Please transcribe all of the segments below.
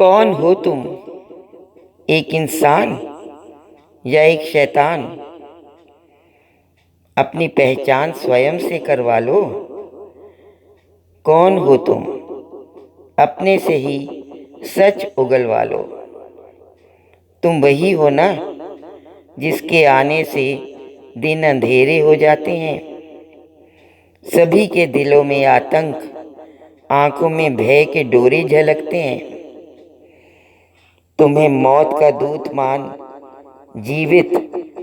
कौन हो तुम? एक इंसान या एक शैतान? अपनी पहचान स्वयं से करवा लो। कौन हो तुम? अपने से ही सच उगलवा लो। तुम वही हो ना जिसके आने से दिन अंधेरे हो जाते हैं, सभी के दिलों में आतंक, आंखों में भय के डोरे झलकते हैं। तुम्हें मौत का दूत मान जीवित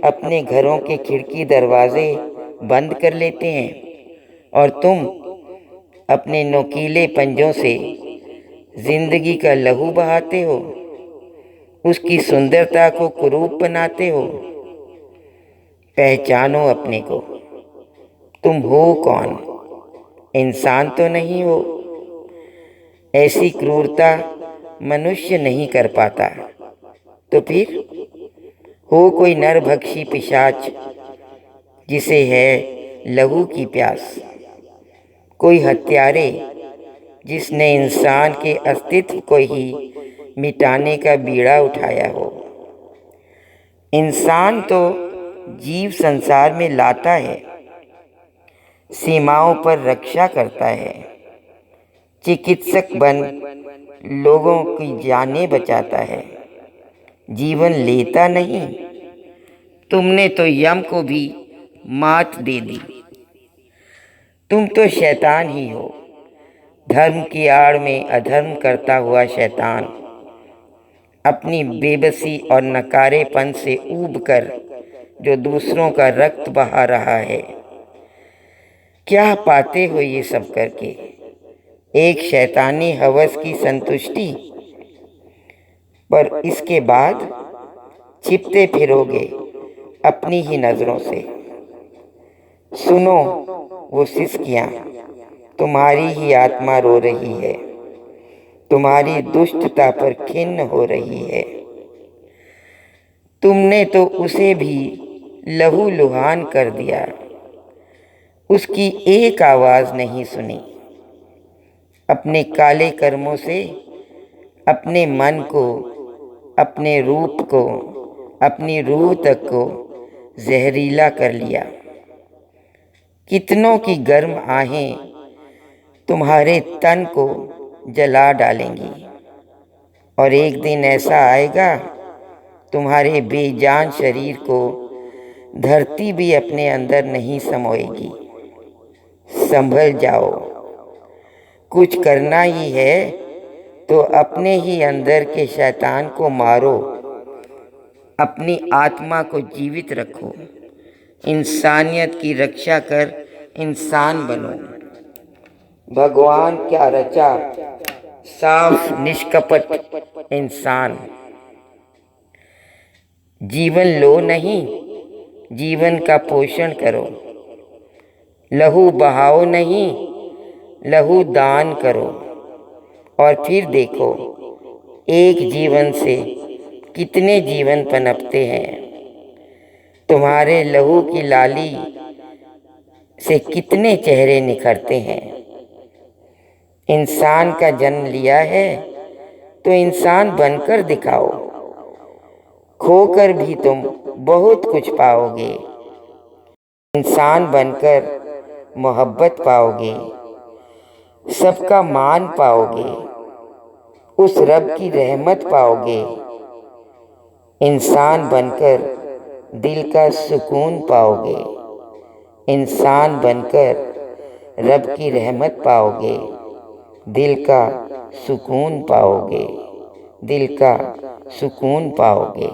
अपने घरों के खिड़की दरवाजे बंद कर लेते हैं, और तुम अपने नुकीले पंजों से जिंदगी का लहू बहाते हो, उसकी सुंदरता को कुरूप बनाते हो। पहचानो अपने को। तुम हो कौन? इंसान तो नहीं हो। ऐसी क्रूरता मनुष्य नहीं कर पाता। तो फिर हो कोई नरभक्षी पिशाच जिसे है लहू की प्यास, कोई हत्यारे जिसने इंसान के अस्तित्व को ही मिटाने का बीड़ा उठाया हो। इंसान तो जीव संसार में लाता है, सीमाओं पर रक्षा करता है, चिकित्सक बन लोगों की जानें बचाता है, जीवन लेता नहीं। तुमने तो यम को भी मात दे दी। तुम तो शैतान ही हो, धर्म की आड़ में अधर्म करता हुआ शैतान, अपनी बेबसी और नकारेपन से ऊब कर जो दूसरों का रक्त बहा रहा है। क्या पाते हो ये सब करके? एक शैतानी हवस की संतुष्टि, पर इसके बाद छिपते फिरोगे अपनी ही नजरों से। सुनो वो सिसकियां, तुम्हारी ही आत्मा रो रही है, तुम्हारी दुष्टता पर खिन्न हो रही है। तुमने तो उसे भी लहू लुहान कर दिया, उसकी एक आवाज नहीं सुनी। अपने काले कर्मों से अपने मन को, अपने रूप को, अपनी रूह तक को जहरीला कर लिया। कितनों की गर्म आहें तुम्हारे तन को जला डालेंगी, और एक दिन ऐसा आएगा तुम्हारे बेजान शरीर को धरती भी अपने अंदर नहीं समोएगी। संभल जाओ। कुछ करना ही है तो अपने ही अंदर के शैतान को मारो, अपनी आत्मा को जीवित रखो, इंसानियत की रक्षा कर इंसान बनो। भगवान क्या रचा, साफ निष्कपट इंसान। जीवन लो नहीं, जीवन का पोषण करो। लहू बहाओ नहीं, लहू दान करो। और फिर देखो एक जीवन से कितने जीवन पनपते हैं। तुम्हारे लहू की लाली से कितने चेहरे निखरते हैं। इंसान का जन्म लिया है तो इंसान बनकर दिखाओ। खोकर भी तुम बहुत कुछ पाओगे। इंसान बनकर मोहब्बत पाओगे, सबका मान पाओगे, उस रब की रहमत पाओगे। इंसान बनकर दिल का सुकून पाओगे, इंसान बनकर रब की रहमत पाओगे, दिल का सुकून पाओगे, दिल का सुकून पाओगे।